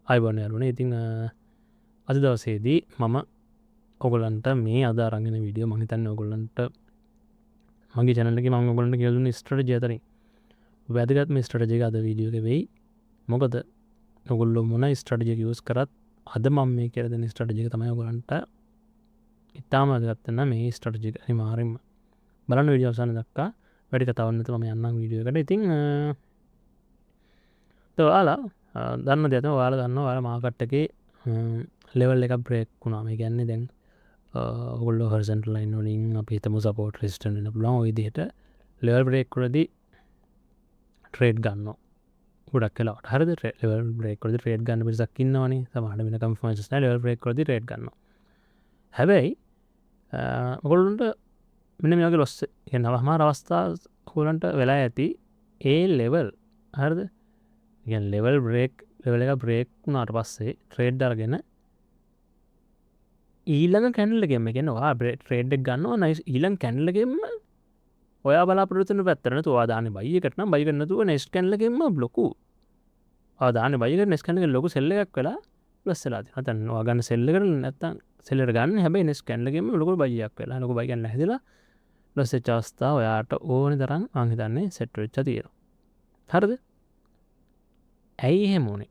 අයිබෝන් යාළුවනේ. ඉතින් අද දවසේදී මම ඔයගොල්ලන්ට මේ අද අරන් එන වීඩියෝ මම හිතන්නේ ඔයගොල්ලන්ට මගේ channel එකේ මම ඔයගොල්ලන්ට කියලා දුන්න ස්ට්‍රැටජි අතරින් වැදගත්ම ස්ට්‍රැටජි එක අද වීඩියෝ එකේ වෙයි. මොකද ඔයගොල්ලෝ මොන ස්ට්‍රැටජි එක යූස් කරත් අද මම මේ කියලා දෙන ස්ට්‍රැටජි එක තමයි ඔයගොල්ලන්ට ඉතාම වැදගත් වෙන මේ ස්ට්‍රැටජි එක. අනිවාර්යෙන්ම බලන්න වීඩියෝ අවසාන දක්වා. වැඩි කතාවක් නැතුව මම යන්නම් වීඩියෝ එකට. ඉතින් ඔයාලා දන්න දෙයක් තමයි ඔයාලා දන්නවා ඔයාලා මාකට් එකේ ලෙවල් එකක් බ්‍රේක් වුණා. මේ කියන්නේ දැන් ඔයගොල්ලෝ හොරිසොන්ටල් ලයින් වලින් අපි හිතමු සපෝට් රෙසිස්ටන්ට් වෙන්න පුළුවන්. ওই විදිහට ලෙවල් බ්‍රේක් වලදී ට්‍රේඩ් ගන්නවා. ගොඩක් වෙලාවට හරිද ලෙවල් බ්‍රේක් වලදී ට්‍රේඩ් ගන්න පිරිසක් ඉන්නවනේ. සමහරවිට වෙන කන්ෆර්මේෂන්ස් නැහැ ලෙවල් බ්‍රේක් වලදී ට්‍රේඩ් ගන්නවා. හැබැයි ඔයගොල්ලන්ට මෙන්න මේ වගේ ලොස් වෙනවමාර අවස්ථා ඔයගොල්ලන්ට වෙලා ඇති ඒ ලෙවල් හරිද? කියන්නේ ලෙවල් එක බ්‍රේක් වුණාට පස්සේ ට්‍රේඩ් අරගෙන ඊළඟ කැන්ඩල් එකෙම කියන්නේ ඔයා ට්‍රේඩ් එක ගන්නවා නයිස් ඊළඟ කැන්ඩල් එකෙම ඔයා බලාපොරොත්තු වෙන පැත්තට නේද ඔයා දාන්නේ බයි එකට නම් බයි කරන්න නැතුව නෙක්ස්ට් කැන්ඩල් එකෙම ලොකු ඔයා දාන්නේ බයි එකට නෙක්ස්ට් කැන්ඩල් එකේ ලොකු සෙල් එකක් වෙලා ප්ලස් වෙලා තියෙනවා. නැත්නම් ඔයා ගන්න සෙල් එකට නැත්නම් සෙල් එකට ගන්න හැබැයි නෙක්ස්ට් කැන්ඩල් එකෙම ලොකු බයි එකක් වෙලා ලොකු බයි ගන්න හැදලා ප්ලස් වෙච්ච අවස්ථාව ඔයාට ඕනේ තරම් මං හිතන්නේ සෙට් වෙච්චා තියෙනවා. හරිද? ඇයි එහෙම උනේ?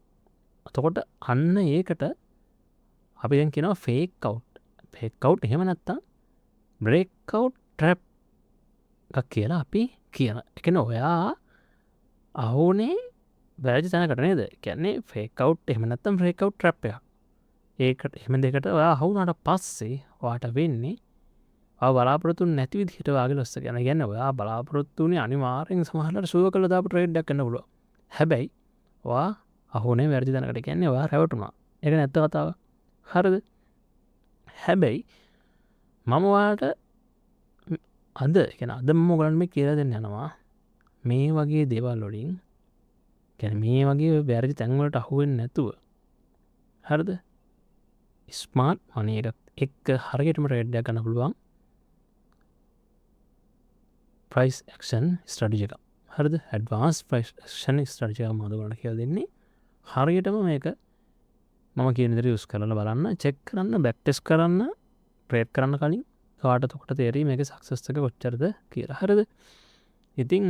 එතකොට අන්න ඒකට අපි දැන් කියනවා ෆේක් අවුට්. ෆේක් අවුට් එහෙම නැත්තම් බ්‍රේක් අවුට් ට්‍රැප් එකක් කියලා අපි කියන. ඒ කියන්නේ ඔයා අහුනේ වැරදි තැනකට නේද? කියන්නේ ෆේක් අවුට් එහෙම නැත්තම් බ්‍රේක් අවුට් ට්‍රැප් එකක්. ඒකට එහෙම දෙකට ඔයා අහුනාට පස්සේ ඔයාට වෙන්නේ ඔයා බලාපොරොත්තු නැති විදිහට වාගේ ලොස් එක යනවා. කියන්නේ ඔයා බලාපොරොත්තු වුණේ අනිවාර්යෙන් සමහරවිට ෂුවර් කරලා දාපු ට්‍රේඩ් එකක් කරන්න පුළුවන්. හැබැයි ඔයා අහුනේ වැරදි තැනකට. කියන්නේ ඔයා රැවටුණා. ඒක නැත්ත කතාව. හරිද? හැබැයි මම ඔයාලට අද කියන්නේ අද මම ඔයගලන්ට මේ කියලා දෙන්න යනවා මේ වගේ දේවල් වලින් කියන්නේ මේ වගේ වැරදි තැන් වලට අහු වෙන්නේ නැතුව හරිද? ස්මාර්ට් මනි එකක් එක්ක හරියටම ට්‍රේඩ් එකක් ගන්න පුළුවන් ප්‍රයිස් ඇක්ෂන් ස්ට්‍රැටජි එකක්. හරිද? ඇඩ්වාන්ස් ප්‍රයිස් ඇක්ෂන් ස්ට්‍රැටජි එකක් මම ඔයගලන්ට කියලා දෙන්නේ. හරියටම මේක මම කියන විදිහට යූස් කරලා බලන්න, චෙක් කරන්න, බෑක් ටෙස්ට් කරන්න, ට්‍රේඩ් කරන්න කලින් ඔයාට එතකොට තේරෙයි මේකේ සක්සස් එක කොච්චරද කියලා. හරිද? ඉතින්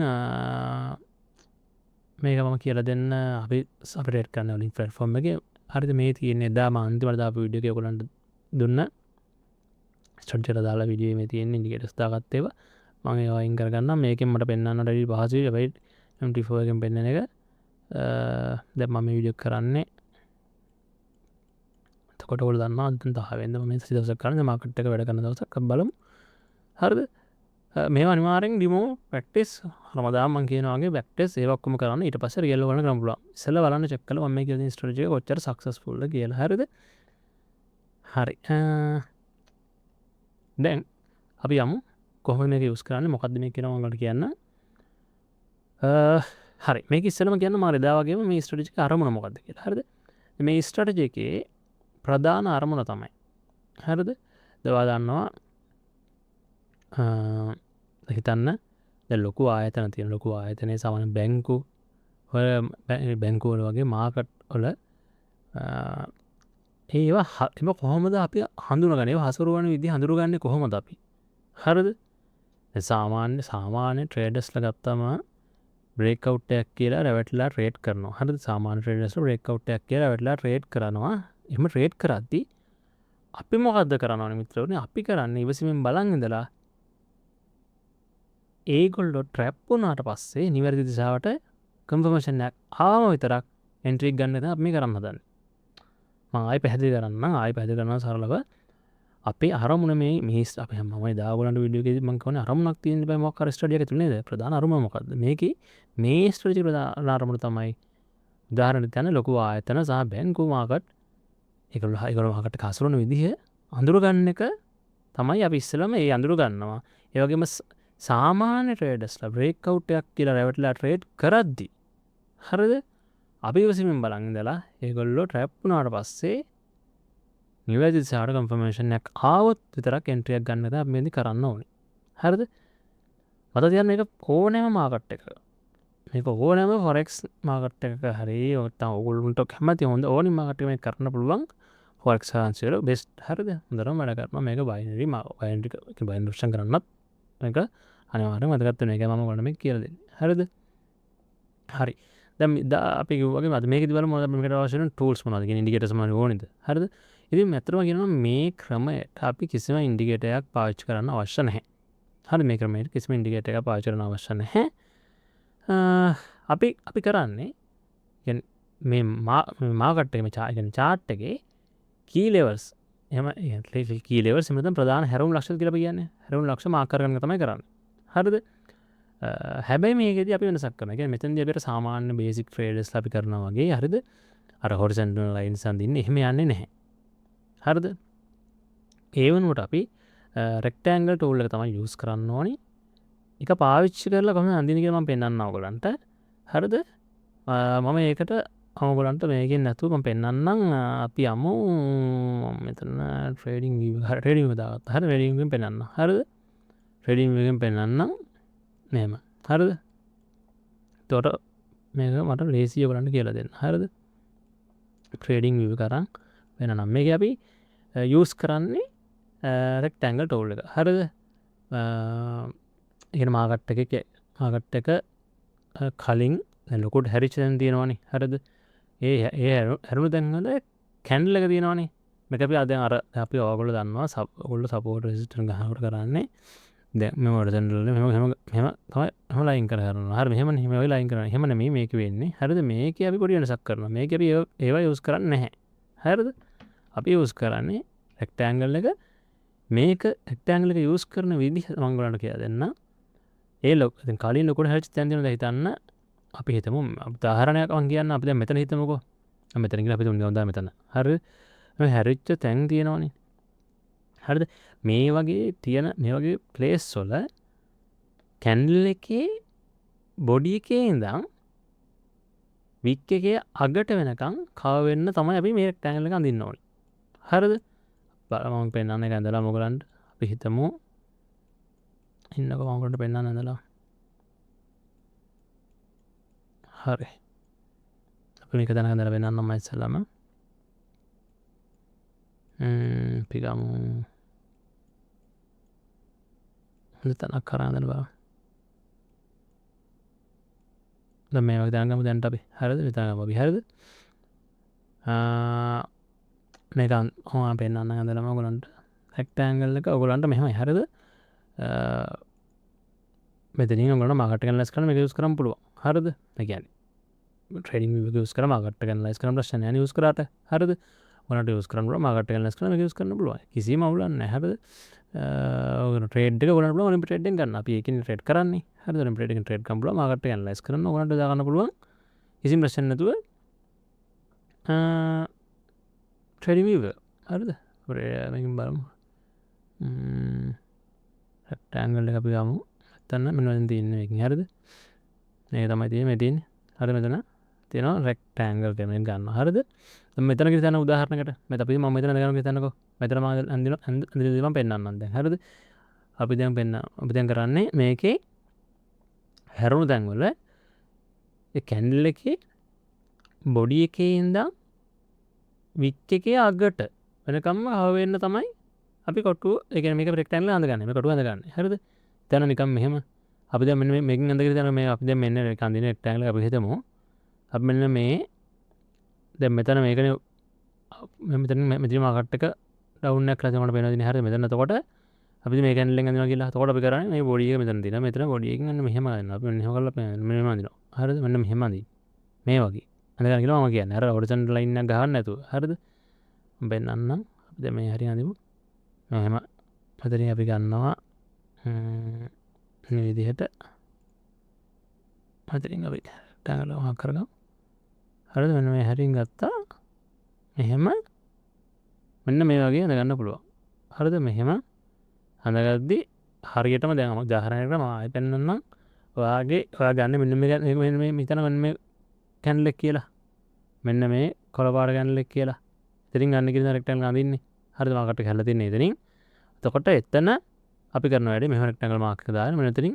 මේක මම කියලා දෙන්න අපි ට්‍රේඩ් කරන වලින් ප්ලැට්ෆෝම් එකේ හරිද මේ තියෙන්නේ එදා මම අන්තිමට දාපු වීඩියෝ එකේ ඔයගලන්ට දුන්න ස්ට්‍රැටජි එක දාලා වීඩියෝ මේ තියෙන්නේ ඉන්ඩිකේටර්ස් දාගත්ත ඒවා මම ඒවා අයින් කරගන්නම්. මේකෙන් මට පෙන්වන්න රෙඩි පහසුයි. හැබැයි MT4 එකෙන් පෙන්වන එක දැන් මම මේ වීඩියෝ කරන්නේ එතකොට ඔයාලා දන්නවා අද 10 වෙනිදා මම මේ දවසක් කරන්නේ මාකට් එක වැඩ කරන දවසක්. අපි බලමු. හරිද? මේවා අනිවාර්යෙන් ඩිමෝ ප්‍රැක්ටිස් රමදාන් මම කියනවා වගේ ප්‍රැක්ටිස් ඒවා ඔක්කොම කරන්න ඊට පස්සේ රියල් වල කරන්න පුළුවන්. ඉස්සෙල්ලා බලන්න චෙක් කරලා මම මේ කියන ස්ට්‍රැටජි එක කොච්චර සක්සස්ෆුල්ද කියලා. හරිද? හරි. දැන් අපි යමු කොහොමද මේක යූස් කරන්නේ මොකක්ද මේ කියනවා මම ඔයාලට කියන්න. හරි මේක ඉස්සෙල්ලාම කියන්න මම එදා වගේම මේ ස්ට්‍රැටජි එක අරමුණ මොකක්ද කියලා. හරිද? මේ ස්ට්‍රැටජි එකේ ප්‍රධාන අරමුණ තමයි. හරිද? දවා දන්නවා හිතන්න දැන් ලොකු ආයතන තියෙන ලොකු ආයතනයේ සමාන බැංකු වල බැංකු වල වගේ මාකට් වල ඒවා එම කොහොමද අපි හඳුනගන්නේ? ඒවා හසුරුවන විදිහ හඳුරගන්නේ කොහොමද අපි? හරිද? සාමාන්‍ය ට්‍රේඩර්ස්ලා ගත්තම බ්‍රේක් අවුට් එකක් කියලා රැවටිලා ට්‍රේඩ් කරනවා. හරිද? සාමාන්‍ය ට්‍රේඩර්ස්ලා බ්‍රේක් අවුට් එකක් කියලා රැවටිලා ට්‍රේඩ් කරනවා. එහෙම ට්‍රේඩ් කරද්දී අපි මොකද්ද කරනවනේ මිත්‍රවරුනි? අපි කරන්නේ ඉවසීමෙන් බලන් ඉඳලා ඒගොල්ලෝ ට්‍රැප් වුණාට පස්සේ නිවැරදි දිශාවට කන්ෆර්මේෂන් එකක් ආවම විතරක් එන්ට්‍රි එක ගන්න තමයි අපි මේ කරන්න හදන්නේ. මම ආයෙ පැහැදිලි කරනවා සරලව. අපේ අරමුණ මේ අපි මම එදා ඔයගොල්ලන්ට වීඩියෝ එකේදී මම කියන්නේ අරමුණක් තියෙන්න බෑ මොකක් හරි ස්ටඩි එකක් තුල නේද? ප්‍රධාන අරමුණ මොකද්ද? මේකේ මේ ස්ට්‍රැටජි ප්‍රධාන අරමුණ තමයි උදාහරණයක් ගන්න ලොකු ආයතන සහ බැංකු මාකට් ඒගොල්ලෝ මාකට් එක හසුරවන විදිහ අඳුරගන්න එක තමයි අපි ඉස්සෙල්ලාම ඒ අඳුර ගන්නවා. ඒ වගේම සාමාන්‍ය ට්‍රේඩර්ස්ලා බ්‍රේක් අවුට් එකක් කියලා රැවටිලා ට්‍රේඩ් කරද්දි හරිද? අපි ඉවසීමෙන් බලන් ඉඳලා ඒගොල්ලෝ ට්‍රැප් වුණාට පස්සේ නිවැරදි දිශාවට කන්ෆර්මේෂන් එකක් ආවොත් විතරක් එන්ට්‍රි එකක් ගන්න තමයි අපි මේක කරන්න ඕනේ. හරිද? මතක තියාගන්න මේක ඕනෑම මාකට් එකක මේක ඕනෑම ෆොරෙක්ස් මාකට් එකක හරි නැත්නම් ඔයගොල්ලන්ට කැමති හොඳ ඕනි මාකට් එකක මේක කරන්න පුළුවන් ෆොරෙක්ස් ෆාන්සි වල බෙස්ට් හරිද හොඳටම වැඩ කරනවා මේක බයිනරි බයිනරි ඔප්ෂන් කරන්නත් මේක අනිවාර්යෙන් වැදගත් වෙන එක මම ඔයාලට මේක කියලා දෙන්නේ හරිද හරි දැන් අපි කිව්වා වගේ මේකෙදි බලමු මේකට අවශ්‍ය වෙන ටූල්ස් මොනවද කියන ඉන්ඩිකේටර්ස් මොනවද ඕනේද හරිද ඉතින් මෙතරම කියනවා මේ ක්‍රමයට අපි කිසිම ඉන්ඩිකේටර් එකක් පාවිච්චි කරන්න අවශ්‍ය නැහැ හරි මේ ක්‍රමයට කිසිම ඉන්ඩිකේටර් එකක් පාවිච්චි කරන්න අවශ්‍ය නැහැ අපි කරන්නේ මේ මාකට් එක චාට් එකේ කී ලෙවල්ස් එහෙම කී ලෙවල්ස් එහෙම නැත්නම් ප්‍රධාන හැරවුම් ලක්ෂ කියලා අපි කියන්නේ හැරවුම් ලක්ෂ මාක් කරගන්න තමයි කරන්නේ හරිද හැබැයි මේකෙදි අපි වෙනසක් කරනවා. ඒ කියන්නේ මෙතනදී අපිට සාමාන්‍ය බේසික් ට්‍රේඩර්ස් අපි කරනවා වගේ හරිද? අර හොරිසොන්ටල් ලයින්ස් අඳින්නේ එහෙම යන්නේ නැහැ. හරිද? ඒ වෙනුවට අපි රෙක්ටැන්ගල් ටූල් එක තමයි යූස් කරන්න ඕනි. ඒක පාවිච්චි කරලා කොහොමද අඳින්නේ කියලා මම පෙන්නන්නම් ඔයගලන්ට. හරිද? මම ඒකට ඔයගලන්ට මේකෙන් නැතුව මම පෙන්නන්නම් අපි යමු මෙතන ට්‍රේඩින් view ට්‍රේඩින් view දාගත්තා. හරි ට්‍රේඩින් view එකෙන් පෙන්නන්න. හරිද? ට්‍රේඩින් view එකෙන් පෙන්නන්නම්. මෙහෙම හරිද තොට මේක මට ලේසිය බලන්න කියලා දෙන්න හරිද ට්‍රේඩිං view කරන් වෙන නම් මේක අපි යූස් කරන්නේ රෙක්ටැන්ගල් ටූල් එක හරිද ඉගෙන මාකට් එක කලින් ලොකුට හැරිච්ච දැන් තියෙනවානේ හරිද ඒ හැරුණු තැන්වල කැන්ඩල් එක තියෙනවානේ මේක අපි අද අර අපි ඔයගොල්ලෝ දන්නවා ඔයගොල්ලෝ සපෝට් රෙසිස්ටන්ට් ගහනකොට කරන්නේ දැන් මේ හොරිසොන්ටල් මෙහෙම තමයි ලයින් කරනවා හරි මෙහෙමනේ මේ ඔය ලයින් කරනවා එහෙම නෙමෙයි මේක වෙන්නේ හරිද මේකේ අපි පොඩි වෙනසක් කරනවා මේක අපි ඒවා යූස් කරන්නේ නැහැ හරිද අපි යූස් කරන්නේ රෙක්ටැන්ගල් එක මේක රෙක්ටැන්ගල් එක යූස් කරන විදිහ මම ඔයාලට කියලා දෙන්න ඒ දැන් කලින් ලොකුට හැරිච්ච තැන් තියෙනවා හිතන්න අපි හිතමු උදාහරණයක් මම කියන්න අපි දැන් මෙතන හිතමුකෝ මෙතන කියලා අපි තුන් මෙතන හරි මේ හැරිච්ච තැන් තියෙනවනේ හරිද මේ වගේ තියෙන මේ වගේ ප්ලේස් වල කැන්ඩල් එකේ බොඩි එකේ ඉඳන් වික් එකේ අගට වෙනකන් කව වෙන්න තමයි අපි මේ රෙක්ටැන්ගල් එක අඳින්න ඕනේ. හරිද? බලමු මම පෙන්නන්න එක ඇඳලා මොකලන්ට අපි හිතමු ඉන්නකො මම ඔයගොල්ලන්ට පෙන්නන්න ඇඳලා. හරි. අපි මේක දැනගන්න ඇඳලා පෙන්නන්නම් මම ඉස්සෙල්ලාම. අපි ගමු තනක් කරාදන බව ද මේ වගේ දැනගමු දැන්ට අපි හරිද විතරගම අපි හරිද මේකන් හෝ පෙන්න්න ඇඳලම ගොලන්ට හැක්ටෑන්ගල් එක ඔගොලන්ට මෙහමයි හරිද මෙතන ගොල මකට ලස් කරන එක යුස් කරම් පුළුව හරිද ගැන ට්‍රේඩින් යස් කර මකට ලස් කරම් ශනය යස් කරට හරිද ට යස් කරන මකට ලස් කරන යස් කරන පුළුව කිසි මවුලන්න හරිද ට්‍රේඩ් ගොල ල ටේඩ් ගන්න අපඒක ටේඩ් කරන්නේ හරි ටේඩ ටේඩ් කම්පල මකට ලස් කරන ගනට දාගන්න පුළුවන් කිසි ප්‍රශ්නතුව ට්‍රඩිමීව හරිද මේකින් බලමු ටෑන්ගල්ල අපි ගමු තන්න මෙනවද තින්න එකින් හරිද ඒ තමයි තිය මෙතින් හරි මෙතන තියෙන රෙක් ටෑන්ගල් කෙනෙන් ගන්න හරිද මෙතන තන උදාහරනකට මෙත අපි ම මෙතන ගන තනක මෙතර අඳම පෙන්න්නන්නද හරිද අපි දැන් පෙන්න්න අපි දැන් කරන්නේ මේකේ හැරුණු තැන්වල කැන්ඩල් එක බොඩි එකේ ඉඳම් විච් එකේ අගට වෙනකම්ම හවෙන්න තමයි අපි කොටු එක මේක රෙක්ටැන්ල අඳගන්න කොටු අඳගන්න හරිද තැන නිකම් මෙහෙම අපි මෙ මේ අඳක තන මේ අපි මෙන්න කන්දින ටැන්ල අපි හිතමු අප මෙන්න මේ දැ මෙතන මේකන මෙතන මෙතිම මකට්ක ඩවන්න ලමට පෙනදි හර මෙතන තකොට අපි මේ කැන්ල ඳන කියලා තොට අපි කරන මේ බොඩිය මෙතන දින මෙතන බොඩිය මෙහම හොල මෙමදින හර මෙන්න මෙහෙමදී මේ වගේ අඳ කියලම කිය නර ඔරිසන්ට ලයින්න ගහන්න ඇතු හරිද බෙන්න්නම් අප මේ හරි අඳමු මෙහෙම පතරින් අපි ගන්නවා විදිහට පතරින් අපි ටැඟල හක් කරගම් හරිද මෙන්න මේ හැරින් ගත්තා මෙහෙම මෙන්න මේ වගේ අඳගන්න පුළුවන් හරිද මෙහෙම හඳගද්දි හරියටම දැම ජාහරණයකට මයි පෙන්න්නම් ඔයාගේ ඔයා ගන්න මෙන්න මිතන වන්න මේ කැන්ලෙක් කියලා මෙන්න මේ කොළපාට ගැන්ලෙක් කියලා තිරින් ගන්න කිරි රෙක්ටල් ගඳන්නේ හරි මකට හැලතින්නේ ඉතිරින් තකොට එත්තන අපි කරන වැඩ මෙහරෙක්ටඟල් මාක දාන මෙනතිරින්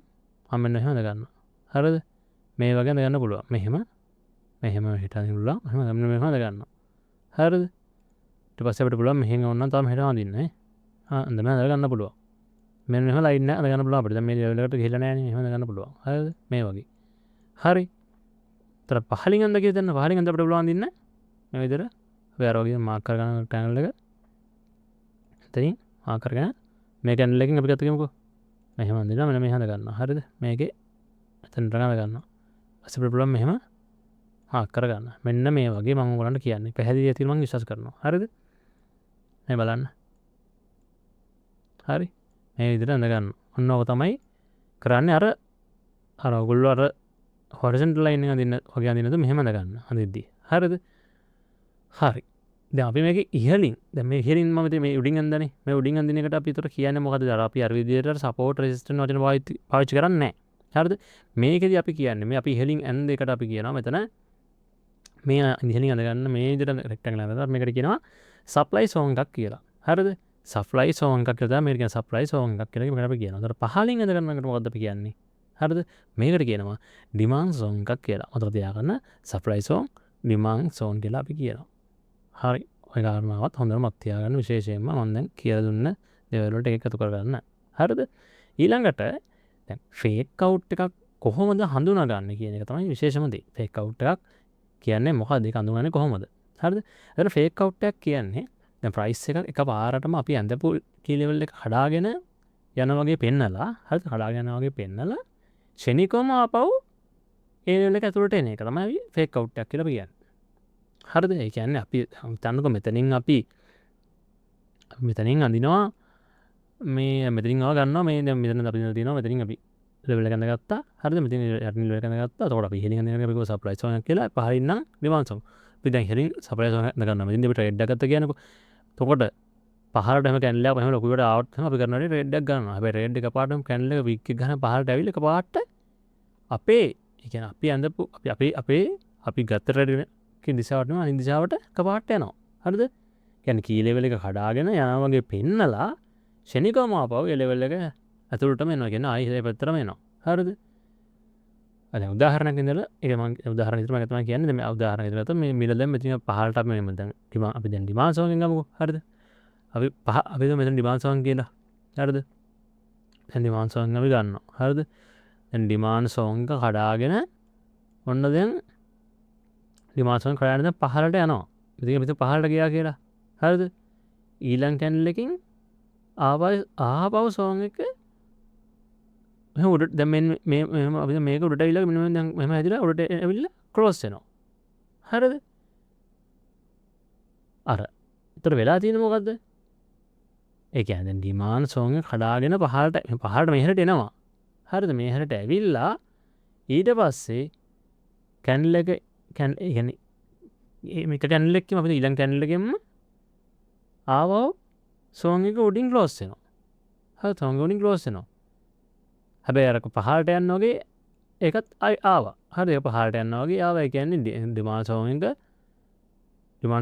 අමන්න හඳ ගන්න හරිද මේ වගේ ගන්න පුළුවන් මෙහෙම හිටන්න පුළුවන් මෙහෙම ගන්න හරිද ඊට පස්සේ අපිට පුළුවන් මෙහෙම ඕන නම් තව මෙහෙට අඳින්න අඳම ගන්න පුළුවන් මෙන්න මෙහෙම ලයින් එක ගන්න පුළුවන් අපිට දැන් මේ ලෙවල් එකට ගිහිල්ලා නැහැ නේ මෙහෙම ගන්න පුළුවන් හරිද මේ වගේ හරි තර පහලින් අඳ කියලා දෙන්න පහලින් අඳ අපිට පුළුවන් අඳින්න මේ විදිහට අපි අර වගේ මාක් කරගන්න ටැනල් එක එතනින් මාක් කරගෙන මේ කැනල් එකකින් අපි ගත්ත ගමුකෝ මෙහෙම අඳිනවා මෙන්න මෙහෙම ගන්නවා හරිද මේකේ එතනට ගන්නවා ඊපස්සේ අපිට පුළුවන් මෙහෙම මාක් කරගන්න මෙන්න මේ වගේ මම ඔයගලන්ට කියන්නේ පැහැදිලි කියලා මම විශ්වාස කරනවා හරිද මේ බලන්න හරි මේ විදිහට අඳ ගන්න ඔන්න ඔක තමයි කරන්නේ අර ඔයගොල්ලෝ අර හොරිසොන්ටල් ලයින් එක අඳින්න වගේ අඳින්නද මෙහෙම අඳ ගන්න අඳිද්දි හරිද හරි දැන් අපි මේක ඉහලින් දැන් මේ ඉහලින් මම මේ උඩින් අඳන්නේ මේ උඩින් අඳින එකට අපි උතර කියන්නේ මොකද අර අපි අර විදිහට සපෝට් රෙසිස්ටන්ට් වචන පාවිච්චි කරන්නේ නැහැ හරිද මේකෙදි අපි කියන්නේ මේ අපි ඉහලින් ඇඳ එකට අපි කියනවා මෙතන මේ ඉහලින් අඳ ගන්න මේ විදිහට රෙක්ටැන්ගල් එකකට මේකට කියනවා සප්ලයි සෝන් එකක් කියලා හරිද සප්ලයි සෝන් එකක් කියලා තමයි මේක කියන සප්ලයි සෝන් එකක් කියලා මේකට අපි කියනවා. ඒතර පහලින් අඳ ගන්න එකට මොකද්ද අපි කියන්නේ? හරිද? මේකට කියනවා ඩිමාන්ඩ් සෝන් එකක් කියලා. මතක තියාගන්න සප්ලයි සෝන් ඩිමාන්ඩ් සෝන් කියලා අපි කියනවා. හරි. ඔය කාරණාවත් හොඳට මතක තියාගන්න විශේෂයෙන්ම මම දැන් කියලා දුන්න දේවල් වලට එකතු කරගන්න. හරිද? ඊළඟට දැන් ෆේක් අවුට් එකක් කොහොමද හඳුනාගන්නේ කියන එක තමයි විශේෂම දේ. ෆේක් අවුට් එකක් කියන්නේ මොකක්ද? ඒක හඳුනන්නේ කොහොමද? හරිද? එතන ෆේක් අවුට් එකක් කියන්නේ දැන් ප්‍රයිස් එක එකපාරටම අපි ඇඳපු කී ලෙවල් එක කඩාගෙන යන වගේ පෙන්නලා හරිද? කඩාගෙන යන වගේ පෙන්නලා ෂෙනිකවම ආපහු ඒ ලෙවල් එක ඇතුළට එන එක තමයි ෆේක් අවුට් එකක් කියලා කියන්නේ. හරිද? ඒ කියන්නේ අපි හිතන්නකො මෙතනින් අපි මෙතනින් අඳිනවා මේ මෙතනින් ආව ගන්නවා මේ දැන් මෙතන අපි තියෙනවා මෙතනින් අපි ලෙවල් එක ඇඳගත්තා. හරිද? මෙතන යටින් ලෙවල් එක ඇඳගත්තා. එතකොට අපි ඉහළින් අඳින එක අපි සප්ලයි සෝන් එකක් කියලා පහලින් නම් ඩිමාන්ඩ් සෝන්. අපි දැන් ඉහළින් සප්ලයි සෝන් එකක් ගන්නවා. මෙතන අපි ට්‍රේඩ් එකක් ගත්තා කියනකො. එතකොට පහලට හැම කැන්ඩල් එකක් එහෙම ලොකුවට ආවොත් තමයි අපි කරන්නේ ට්‍රේඩ් එකක් ගන්නවා. හැබැයි ට්‍රේඩ් එක පාටම කැන්ඩල් එක වික් එක ගන්න පහලට ඇවිල්ලා එක පාට අපේ ඒ කියන්නේ අපි අඳපු අපි ගත්ත ට්‍රේඩ් එකකින් දිශාවටම අනිත් දිශාවට එක පාට යනවා. හරිද? කියන්නේ කී ලෙවල් එක කඩාගෙන යනවා වගේ පෙන්නලා ෂෙනිකවම ආපහු ඒ ලෙවල් එක ඇතුළටම එනවා. කියන්නේ ආයෙ ඒ පැත්තටම එනවා. හරිද? අද උදාහරණයක් ඉදලා ඒක මම උදාහරණ විතර මම තමයි කියන්නේ. දැන් මේ උදාහරණ විතර මේ මිල දැන් මෙතන පහලට අපි මෙන්න දැන් අපි දැන් ඩිමාන්ඩ් සෝන් එකෙන් ගමුකෝ. හරිද? අපි මෙතන ඩිමාන්ඩ් සෝන් කියලා. හරිද? දැන් ඩිමාන්ඩ් සෝන් අපි ගන්නවා. හරිද? දැන් ඩිමාන්ඩ් සෝන් එක කඩාගෙන ඔන්න දැන් ඩිමාන්ඩ් සෝන් කඩාගෙන දැන් පහලට යනවා. ඉතින් මෙතන පහලට ගියා කියලා. හරිද? ඊළඟ කැන්ඩල් එකකින් ආපහු සෝන් එක මෙහෙම උඩට දැන් මේ අපි මේක උඩට ඇවිල්ලා මෙන්න දැන් මෙහෙම හැදිලා උඩට ඇවිල්ලා ක්ලෝස් වෙනවා. හරිද? අර ඒතර වෙලා තියෙන්නේ මොකද්ද? ඒ කියන්නේ දැන් ඩිමාන්ඩ් සෝන් එක කඩාගෙන පහලට මෙහෙට එනවා. හරිද? මෙහෙට ඇවිල්ලා ඊට පස්සේ කැන්ඩල් එක කියන්නේ මේක කැන්ඩල් එකකින් අපි ඊළඟ කැන්ඩල් එකෙන්ම ආවව සෝන් එක උඩින් ක්ලෝස් වෙනවා. හරි සෝන් එක උඩින් ක්ලෝස් වෙනවා. හැබැයි අර පහලට යන්න වගේ ඒකත් ආවා. හරි ඒක පහලට යන්න වගේ ආවා. ඒ කියන්නේ ඩිමාන්ඩ්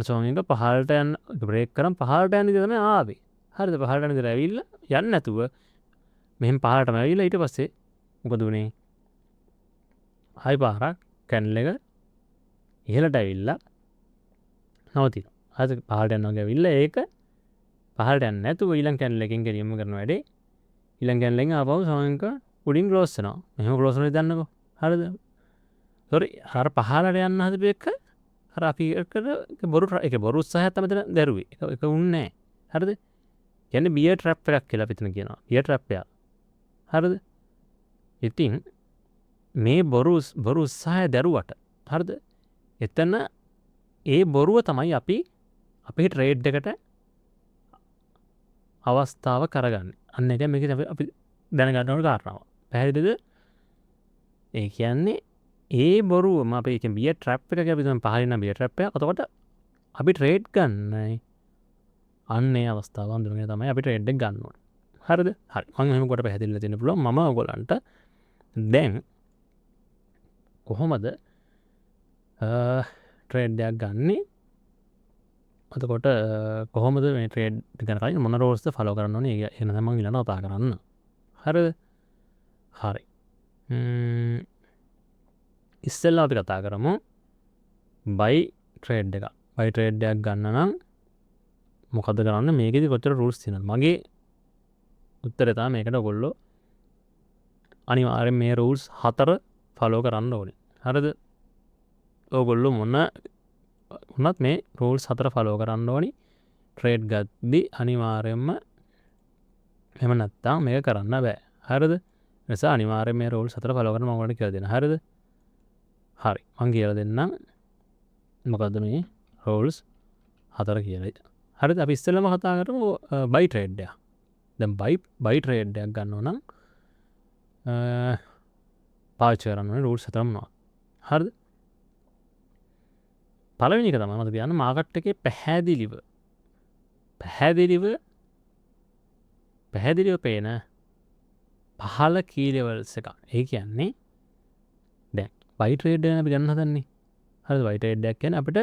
සෝන් එක පහලට යන්න බ්‍රේක් කරන් පහලට යන විදිහ තමයි ආවේ. හරිද? පහලට යන විදිහට ඇවිල්ලා යන්නේ නැතුව මෙහෙම පහලටම ඇවිල්ලා ඊට පස්සේ මොකද උනේ? ආයි පාරක් කැන්ඩල් එක ඉහළට ඇවිල්ලා නවතිනවා. හරිද? පහලට යනවා වගේ ඇවිල්ලා ඒක පහලට යන්නේ නැතුව ඊළඟ කැන්ඩල් එකෙන් ගෙනියන්න කරන වැඩේ ඊළඟ කැන්ඩල් එකෙන් ආපහු සෝන් එක උඩින් ක්ලෝස් වෙනවා. මෙහෙම ක්ලෝස් වෙනවා දන්නකො. හරිද? සෝරි අර පහලට යන්න හදපු එක අර අපි ඒක බොරු උත්සාහයක් තමයි මෙතන දැරුවේ. ඒක උන්නේ නැහැ. හරිද? කියන්නේ බියර් ට්‍රැප් එකක් කියලා අපි එතන කියනවා. බියර් ට්‍රැප් එකක්. හරිද? ඉතින් මේ බොරු උත්සාහය දැරුවට හරිද? එතන ඒ බොරුව තමයි අපි අපේ ට්‍රේඩ් එකට අවස්ථාව කරගන්නේ. අන්න ඒක මේක අපි දැනගන්න ඕන කාරණාව. පැහැදිලිද? ඒ කියන්නේ ඒ බොරුවම අපි කියන්නේ බියර් ට්‍රැප් එක කියලා අපි තමයි පහලින් නම් බියර් ට්‍රැප් එක. එතකොට අපි ට්‍රේඩ් ගන්නයි. අන්න ඒ අවස්ථාව හඳුනගෙන තමයි අපි ට්‍රේඩ් එක ගන්න ඕනේ. හරිද? හරි. මම එහෙම කොට පැහැදිලිලා දෙන්න පුළුවන්. මම ඔයගොල්ලන්ට දැන් කොහොමද ට්‍රේඩ් එකක් ගන්නෙ? එතකොට කොහොමද මේ ට්‍රේඩ් ගන්න කලින් මොන රෝල්ස්ද ෆලෝ කරන්න ඕනේ? ඒක එන තමයි මම ඊළඟ කතා කරන්න. හරිද? හරි. ඉස්සෙල්ලා අපි කතා කරමු බයි ට්‍රේඩ් එක. බයි ට්‍රේඩ් එකක් ගන්න නම් මොකද කරන්න මේකෙදි කොච්චර රූල්ස් තියෙනවද? මගේ උත්තරේ තමයි මේකට ඔයගොල්ලෝ අනිවාර්යෙන් මේ රූල්ස් 4 ෆලෝ කරන්න ඕනේ. හරිද? ඔයගොල්ලෝ මොන වුණත් මේ රූල්ස් 4 ෆලෝ කරන්න ඕනි. ට්‍රේඩ් ගද්දි අනිවාර්යෙන්ම එහෙම නැත්තම් මේක කරන්න බෑ. හරිද? නිසා අනිවාර්යෙන් මේ රූල්ස් 4 ෆලෝ කරන්න මම ඔයාලට කියලා දෙන්න. හරිද? හරි. මම කියලා දෙන්නම්. මොකද්ද මේ රූල්ස් 4 කියලා. හරිද? අපි ඉස්සෙල්ලාම කතා කරමු බයි ට්‍රේඩ් එක. දැන් බයි ට්‍රේඩ් එකක් ගන්නවා නම් පාවිච්චි කරන්න ඕනේ රූල්ස් 4 මොනවද? හරිද? පළවෙනි එක තමයි මම කියන්නේ මාකට් එකේ පැහැදිලිව පේන පහළ කී ලෙවල්ස් එක. ඒ කියන්නේ දැන් බයි ට්‍රේඩ් එක අපි ගන්න හදන්නේ. හරිද? බයි ට්‍රේඩ් එකක් කියන්නේ අපිට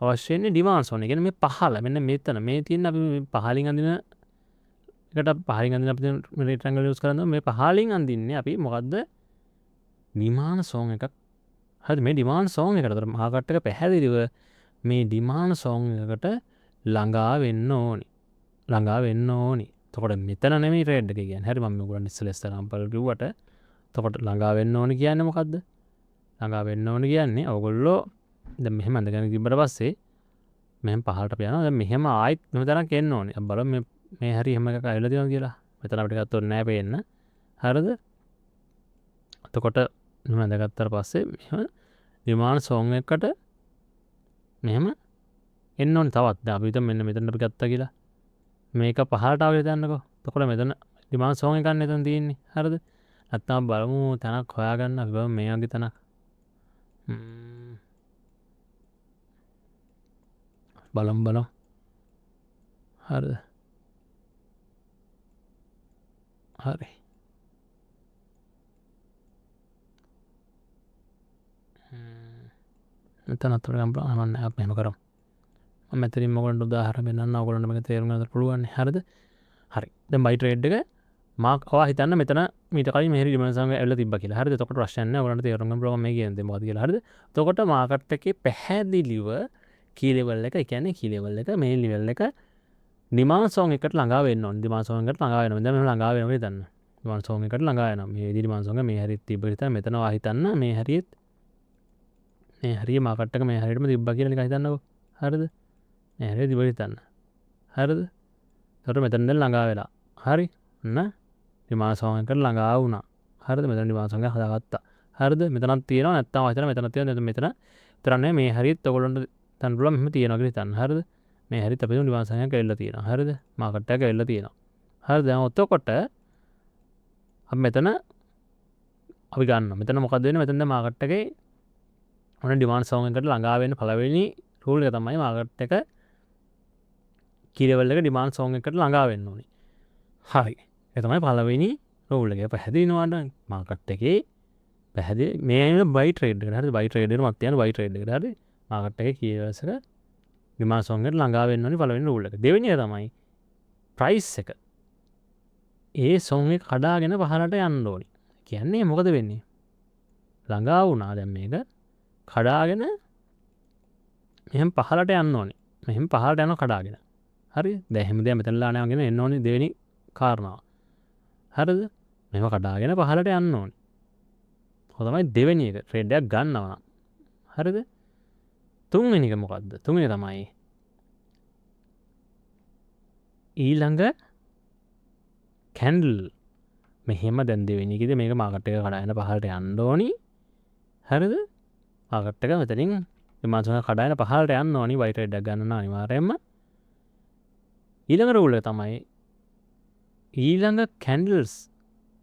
අවශ්‍ය වෙන්නේ ඩිමාන්ඩ්ස් ඕනේ. කියන්නේ මේ පහළ මෙන්න මෙතන මේ තියෙන අපි පහලින් අඳින එකට පහලින් අඳින අපි රෙක්ටැන්ගල් යූස් කරනවා. මේ පහලින් අඳින්නේ අපි මොකද්ද? ඩිමාන්ඩ් සෝන් එකක්. හරිද? මේ ඩිමාන්ඩ් සෝන් එකට අතර මාකට් එක පැහැදිලිව මේ ඩිමාන්ඩ් සෝන් එකට ළඟා වෙන්න ඕනි. එතකොට මෙතන නෙමෙයි ට්‍රේඩ් එක කියන්නේ. හරි මම ඔයගොල්ලන් ඉස්සෙල්ලා එක්සැම්පල් කිව්වට එතකොට ළඟා වෙන්න ඕනි කියන්නේ මොකද්ද? ළඟා වෙන්න ඕනි කියන්නේ ඔයගොල්ලෝ දැන් මෙහෙම අඳගෙන තිබ්බට පස්සේ මෙහෙම පහළට අපි යනවා. දැන් මෙහෙම ආයෙත් මෙහෙම තරක් එන්න ඕනි. අපි බලමු මේ හරි එහෙම එකක් ඇවිල්ලා තියෙනවා කියලා. මෙතන අපිට ගත්තොත් නෑ පේන්න. හරිද? එතකොට මෙහෙම අඳගත්තට පස්සේ මෙහෙම ඩිමාන්ඩ් සෝන් එකකට මෙහෙම එන්න ඕනි තවත්. දැන් අපි හිතමු මෙන්න මෙතන අපි ගත්තා කියලා. මේක පහළට ආවෙ දන්නකෝ. එතකොට මෙතන ඩිමාන්ඩ් සෝන් එකක් නෙතන තියෙන්නේ. හරිද? නැත්තම් බලමු තැනක් හොයාගන්න අපි බලමු මේ වගේ තැනක්. බලමු. හරිද? හරි. මෙතන අතට ගන්න බලන්න අපි එහෙම කරමු. මම මෙතනින් ඔයගොල්ලන්ට උදාහරණ දෙන්නම්. ඔයගොල්ලන්ට මේක තේරුම් ගන්න පුළුවන්. හරිද? හරි. දැන් බයි ට්‍රේඩ් එක ඔයා හිතන්න මෙතන මීට කලින් මෙහෙරි ඩිමාන්ඩ් සෝන් එක ඇවිල්ලා තිබ්බා කියලා. හරිද? එතකොට ප්‍රශ්නයක් නැහැ. ඔයගොල්ලන්ට තේරුම් ගන්න පුළුවන් මේ කියන්නේ මොකද්ද කියලා. හරිද? එතකොට මාකට් එකේ පැහැදිලිව කී ලෙවල් එක, ඒ කියන්නේ කී ලෙවල් එක මේ ලෙවල් එක ඩිමාන්ඩ් සෝන් එකට ළඟා වෙන්න ඕනේ. ඩිමාන්ඩ් සෝන් එකට ළඟා වෙනවා. දැන් මෙහෙම ළඟා වෙනවා කියලා හිතන්න. ඩිමාන්ඩ් සෝන් එකට ළඟා වෙනවා. මේ විදිහට ඩිමාන්ඩ් සෝන් එක මේ හරියට තිබ්බ හිතන්න. මෙතන ඔයා හිතන්න මේ හරියට මේ හරිය මාකට් එක මේ හරියටම තිබ්බා කියලා නිකන් හිතන්නකෝ. හරිද? මේ හරියට තිබ්බ හිතන්න. හරිද? එතකොට මෙතන දැන් ළඟා වෙලා. හරි? ඔන්න ඩිමාන්ඩ් සෝන් එකට ළඟා වුණා. හරිද? මෙතන ඩිමාන්ඩ් සෝන් එක හදාගත්තා. හරිද? මෙතනක් තියෙනවා නැත්තම් හිතන්න මෙතනක් තියෙනවා. මෙතන විතරක් මේ හරියට ඔයගොල්ලන්ට තන් පුළුවන් මෙහෙම තියෙනවා කියලා හිතන්න. හරිද? මේ හරියට අපිට ඩිමාන්ඩ් සෝන් එකක් ඇවිල්ලා තියෙනවා. හරිද? මාකට් එකක් ඇවිල්ලා තියෙනවා. හරිද? දැන් එතකොට අපි මෙතන අපි ගන්නවා. මෙතන මොකද වෙන්නේ? මෙතන දැන් මාකට් එකේ ඔන්න ඩිමාන්ඩ් සෝන් එකට ළඟා වෙන්න පළවෙනි රූල් එක තමයි මාකට් එක කී ලෙවල් එක ඩිමාන්ඩ් සෝන් එකට ළඟා වෙන්න ඕනේ. හරි. ඒ තමයි පළවෙනි රූල් එක. පැහැදිලිවද මාකට් එකේ පැහැදිලි මේ බයි ට්‍රේඩ් එකට. හරිද? බයි ට්‍රේඩ් එකක් තියන බයි ට්‍රේඩ් එකට. හරි? මාකට් එකේ කී ලෙවල්ස් එක ඩිමාන්ඩ් සෝන් එකට ළඟා වෙන්න ඕනේ පළවෙනි රූල් එක. දෙවෙනි එක තමයි ප්‍රයිස් එක. ඒ සෝන් එක කඩාගෙන පහළට යන්න ඕනේ. කියන්නේ මොකද වෙන්නේ? ළඟා වුණා දැන් මේක කඩාගෙන මෙහෙම පහළට යන්න ඕනේ. මෙහෙම පහළට යනවා කඩාගෙන. හරි? දැන් එහෙම දෙයක් මෙතනලා නෑගෙන එන්න ඕනේ දෙවෙනි කාරණාව. හරිද? මෙහෙම කඩාගෙන පහළට යන්න ඕනේ. ඔය තමයි දෙවෙනි එක. ට්‍රේඩ් එකක් ගන්නවා. හරිද? තුන්වෙනි එක මොකද්ද? තුන්වෙනි තමයි ඊළඟ කැන්ඩල් මෙහෙම දැන් දෙවෙනි එකේදී මේක මාකට් එක කඩාගෙන පහළට යන්න ඕනි. හරිද? මාකට් එක මෙතනින් ඩිමාන්ඩ් සෝන් එක කඩාගෙන පහළට යන්න ඕනි බයි ට්‍රේඩ් එකක් ගන්න නම් අනිවාර්යයෙන්ම. ඊළඟ රූල් එක තමයි ඊළඟ කැන්ඩල්ස්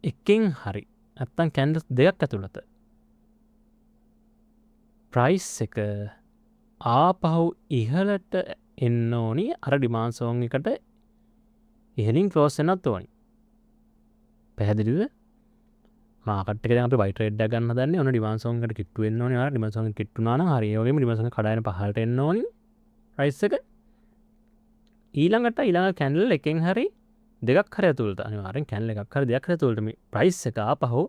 එකකින් හරි නැත්තම් කැන්ඩල්ස් දෙකක් ඇතුළත ප්‍රයිස් එක ආපහු ඉහළට එන්න ඕනි අර ඩිමාන්ඩ් සෝන් එකට ඉහළින් ක්ලෝස් වෙන්නත් ඕනි. පැහැදිලිද? මාකට් එකේ දැන් අපි බයි ට්‍රේඩ් එකක් ගන්න හදන්නේ ඔන්න ඩිමාන්ඩ් සෝන් එකට කිට්ටු වෙන්න ඕනි. අර ඩිමාන්ඩ් සෝන් එක කිට්ටු වුණා නම් හරි ඒ වගේම ඩිමාන්ඩ් සෝන් එක කඩාගෙන පහළට එන්න ඕනි ප්‍රයිස් එක. ඊළඟට ඊළඟ කැන්ඩල් එකෙන් හරි දෙකක් හරි ඇතුළත අනිවාර්යෙන් කැන්ඩල් එකක් හරි දෙකක් හරි ඇතුළත මේ ප්‍රයිස් එක ආපහු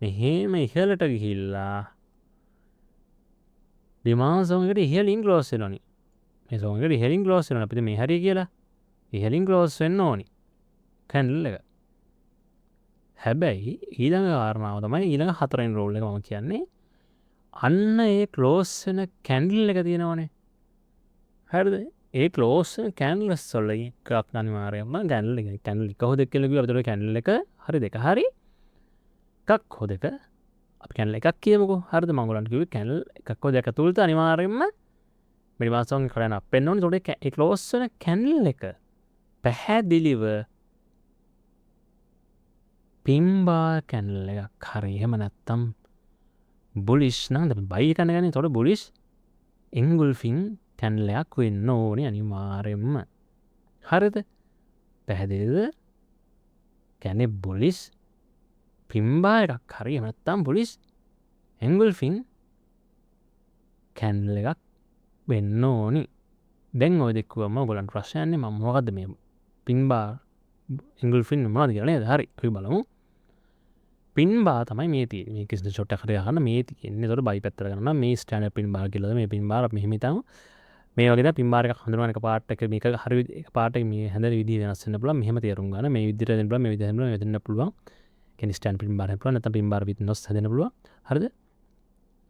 මෙහෙම ඉහළට ගිහිල්ලා ඩිමාන්ඩ් සෝන් එකට ඉහළින් ක්ලෝස් වෙනවනි. මේ සෝන් එකට ඉහළින් ක්ලෝස් වෙනවා. අපිට මේ හරිය කියලා ඉහළින් ක්ලෝස් වෙන්න ඕනි කැන්ඩල් එක. හැබැයි ඊළඟ කාරණාව තමයි ඊළඟ හතරවෙනි රූල් එක මම කියන්නේ. අන්න ඒ ක්ලෝස් වෙන කැන්ඩල් එක තියෙනවනේ. හරිද? ඒ ක්ලෝස් වෙන කැන්ඩල්ස් වල එකක් අනිවාර්යයෙන්ම කැන්ඩල් එක. කැන්ඩල් එක හෝ දෙක කියලා කිව්වා. අපිට කැන්ඩල් එක හරි දෙක හරි එකක් හෝ දෙක අපි කැන්ඩල් එකක් කියමුකෝ. හරිද? මම ඔයගලන්ට කිව්වේ කැන්ඩල් එකක් හෝ දෙක තුලට අනිවාර්යයෙන්ම මිනිමම් සෝන් එක කරන්න අපෙන්න ඕනේ. ඒකට ඒ ක්ලෝස් වෙන කැන්ඩල් එක පැහැදිලිව පින්බාර් කැන්ඩල් එකක් හරි එහෙම නැත්තම් බුලිෂ් නම් දැන් බයි කන ගන්නේ. ඒතකොට බුලිෂ් එන්ගුල්ෆින් කැන්ඩල් එකක් වෙන්න ඕනේ අනිවාර්යයෙන්ම. හරිද? පැහැදිලිද? කියන්නේ බුලිෂ් පින්බාර් එකක් හරි එහෙම නැත්තම් බුලිෂ් එන්ගුල්ෆින් කැන්ඩල් එකක් වෙන්න ඕනි. දැන් ඔය දෙකවම ඔයගලන්ට ප්‍රශ්නයක් නැහැ. මම මොකද්ද මේ පින්බාර් එන්ගුල්ෆින් මොනවද කියලා නේද? හරි. අපි බලමු. පින්බාර් තමයි මේ තියෙන්නේ. මේ කිසිදු ෂොට් එකකට ගන්න මේ තියෙන්නේ. ඒතකොට බයි පැත්තට ගන්නවා. මේ ස්ටෑන්ඩඩ් පින්බාර් කියලාද මේ පින්බාර් අපි මෙහෙම හිතමු. මේ වගේ දා පින්බාර් එකක් හඳුනන එක පාර්ට් එක මේක හරි එක පාර්ට් එක මේ හැදෙන විදිහ වෙනස් වෙන්න පුළුවන්. මෙහෙම තේරුම් ගන්න. මේ විදිහට දෙන්න පුළුවන්. මේ විදිහට දෙන්න පුළුවන්. කියන්නේ ස්ටෑන්ඩ් පින්බාර් හැදෙන්න පුළුවන්. නැත්නම් පින්බාර් with nos හැදෙන්න පුළුවන්. හරිද?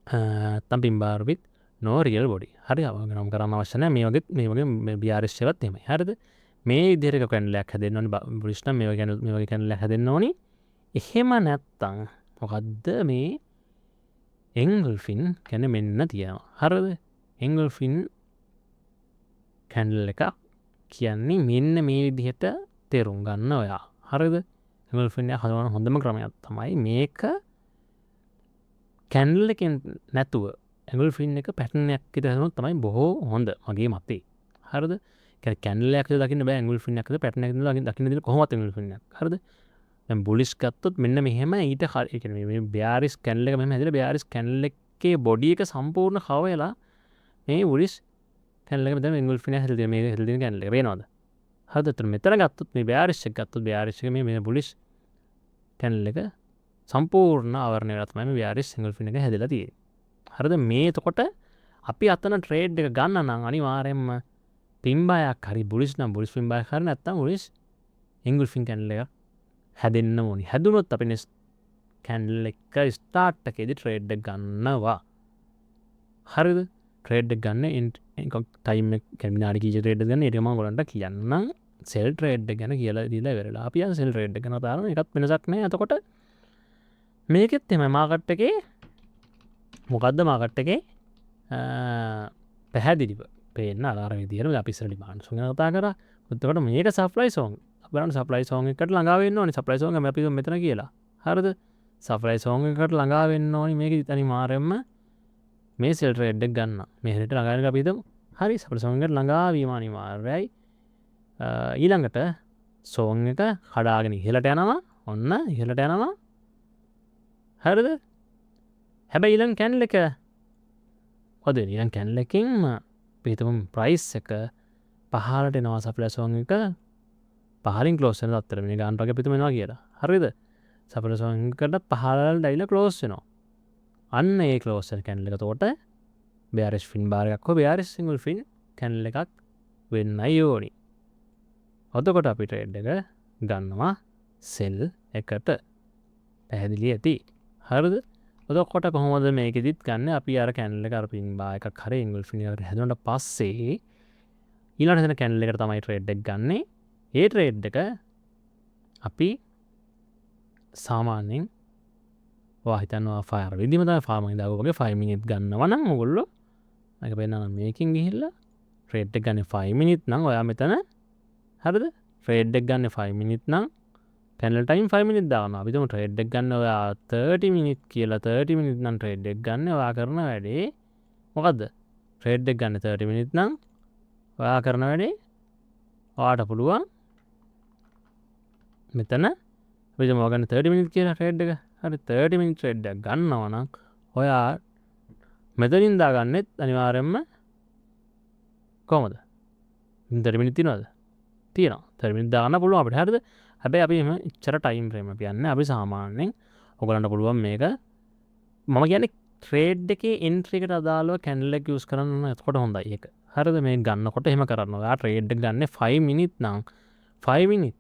නැත්නම් පින්බාර් with no real body. හරි. අවග්‍රහණය කරන්න අවශ්‍ය නැහැ. මේ වගේ BRS එකත් එහෙමයි. හරිද? මේ විදිහට කැන්ඩල් එකක් හැදෙන්න ඕනි. බුලිෂ් නම් මේ වගේ කැන්ඩල් එකක් හැදෙන්න ඕනි. එහෙම නැත්තං මොකක්ද මේ එංගල්ෆින් කැන මෙන්න තියෙනවා. හරද? එංගල්ෆින් කැන්ඩල් එක කියන්නේ මෙන්න මේ විදිහට තේරුම් ගන්න ඔයා. හරිද? එංගල්ෆින් එක හදවන හොඳම ක්‍රමයක් තමයි මේක කැන්ඩල් එකෙන් නැතුව එංගල්ෆින් එක පැටර්න් එකක් විතර හදුනොත් තමයි බොහෝ හොඳ මගේ මතේ. හරිද? කැන්ඩල් එකක් දකින්න බෑ එංගල්ෆින් එකද පැටර්න් එකද දකින්න දෙන්න කොහොමද එංගල්ෆින් එක. හරිද? බුලිස් ගත්තොත් මෙන්න මෙහෙම ඊට හරි බෑරිස් කැන්ඩල් එක මෙහෙම හැදලා බෑරිස් කැන්ඩල් එකේ බොඩි එක සම්පූර්ණ කව වෙලා මේ බුලිස් කැන්ඩල් එක මෙතන එන්ගල්ෆින් එක හැදලා මේ හැදලා තියෙන කැන්ඩල් එක වෙනවද? හරිද? එතන මෙතන ගත්තොත් මේ බෑරිස් එක ගත්තොත් බෑරිස් එක මේ බුලිස් කැන්ඩල් එක සම්පූර්ණ ආවරණය වෙලා තමයි මේ බෑරිස් එන්ගල්ෆින් එක හැදලා තියෙන්නේ. හරිද? මේ එතකොට අපි අතන ට්‍රේඩ් එක ගන්න නම් අනිවාර්යයෙන්ම පින්බායක් හරි බුලිස් නම් බුලිස් පින්බායක් හරි නැත්නම් බුලිස් එන්ගල්ෆින් කැන්ඩල් එක හැදෙන්න ඕනි. හැදුනොත් අපි කැන්ඩල් එක ස්ටාර්ට් එකේදී ට්‍රේඩ් එක ගන්නවා. හරිද? ට්‍රේඩ් එක ගන්න ටයිම් එක විනාඩි කීයක ට්‍රේඩ් එක ගන්න ඒක මම ඔයගලන්ට කියන්නම්. සෙල් ට්‍රේඩ් එක ගැන කියලා දීලා ඉවරලා. අපි යන් සෙල් ට්‍රේඩ් එක ගැන තාරන එකත් වෙනසක් නැහැ. එතකොට මේකෙත් එහෙමයි මාකට් එකේ මොකද්ද මාකට් එකේ පැහැදිලිව පේන්න අර විදියට අපි ඉස්සර ඩිමාන්ඩ් සෝන් ගැන කතා කරා. එතකොට මේක සප්ලයි සෝන් බලන්න සප්ලයි සෝන් එකට ළඟා වෙන්න ඕනේ. සප්ලයි සෝන් එක අපි මෙතන කියලා. හරිද? සප්ලයි සෝන් එකට ළඟා වෙන්න ඕනේ. මේක අනිවාර්යයෙන්ම මේ සෙල් ට්‍රේඩ් එක ගන්න. මේ හැරෙට ළඟා වෙන එක අපි හිතමු. හරි සප්ලයි සෝන් එකට ළඟා වීම අනිවාර්යයි. ඊළඟට සෝන් එක කඩාගෙන ඉහළට යනවා. ඔන්න ඉහළට යනවා. හරිද? හැබැයි ඊළඟ කැන්ඩල් එක මොකද වෙන්නේ? ඊළඟ කැන්ඩල් එකකින් අපි හිතමු ප්‍රයිස් එක පහළට එනවා සප්ලයි සෝන් එක පහලින් ක්ලෝස් වෙන තත්ත්වෙට මේ ගන්න වගේ පිටුම එනවා කියලා. හරිද? සප්ලයි සෝන් එකට පහළට ඩයිලා ක්ලෝස් වෙනවා. අන්න ඒ ක්ලෝස් වෙන කැන්ඩල් එක එතකොට බෑරිස් ෆින් බාර් එකක් හෝ බෑරිස් සිංගල් ෆින් කැන්ඩල් එකක් වෙන්නයි ඕනි. එතකොට අපි ට්‍රේඩ් එක ගන්නවා සෙල් එකට. පැහැදිලි ඇති. හරිද? එතකොට කොහොමද මේකෙදිත් ගන්න? අපි අර කැන්ඩල් එක අර ෆින් බාර් එකක් හරි සිංගල් ෆින් එකකට හැදුනට පස්සේ ඊළඟට එන කැන්ඩල් එකට තමයි ට්‍රේඩ් එක ගන්නෙ. ඒ ට්‍රේඩ් එක අපි සාමාන්‍යයෙන් හිතනවා ෆයර් විදිහම තමයි ෆාර්මින් දාගෝ වගේ 5 මිනිත් ගන්නවා නම් ඔයගොල්ලෝ මේක පෙන්නන මේකින් ගිහිල්ලා ට්‍රේඩ් එක ගන්න 5 මිනිත් නම් ඔයා මෙතන හරිද ට්‍රේඩ් එක ගන්න 5 මිනිත් නම් කැන්ඩල් ටයිම් 5 මිනිත් දානවා. අපි තුමු ට්‍රේඩ් එක ගන්න ඔයා 30 මිනිත් කියලා 30 මිනිත් නම් ට්‍රේඩ් එක ගන්න ඔයා කරන වැඩේ මොකද්ද? ට්‍රේඩ් එක ගන්න 30 මිනිත් නම් ඔයා කරන වැඩේ ඔයාට පුළුවන් මෙතන අපි මොකගන්න 30 මිනිත් කියලා ට්‍රේඩ් එක. හරි 30 මිනිත් ට්‍රේඩ් එක ගන්නවා නම් ඔයා මෙතනින් දාගන්නෙත් අනිවාර්යයෙන්ම කොහමද? 30 මිනිත් තියනවද? තියෙනවා. 30 මිනිත් දාගන්න පුළුවන් අපිට. හරිද? හැබැයි අපි ඉච්චර ටයිම් ෆ්‍රේම් අපි යන්නේ අපි සාමාන්‍යයෙන් ඔයගලන්ට පුළුවන් මේක මම කියන්නේ ට්‍රේඩ් එකේ එන්ට්‍රි එකට අදාළව කැන්ඩල් එක යූස් කරන්න එතකොට හොඳයි ඒක. හරිද? මේ ගන්නකොට එහෙම කරන්න. ඔයා ට්‍රේඩ් එක ගන්න 5 මිනිත් නම් 5 මිනිත්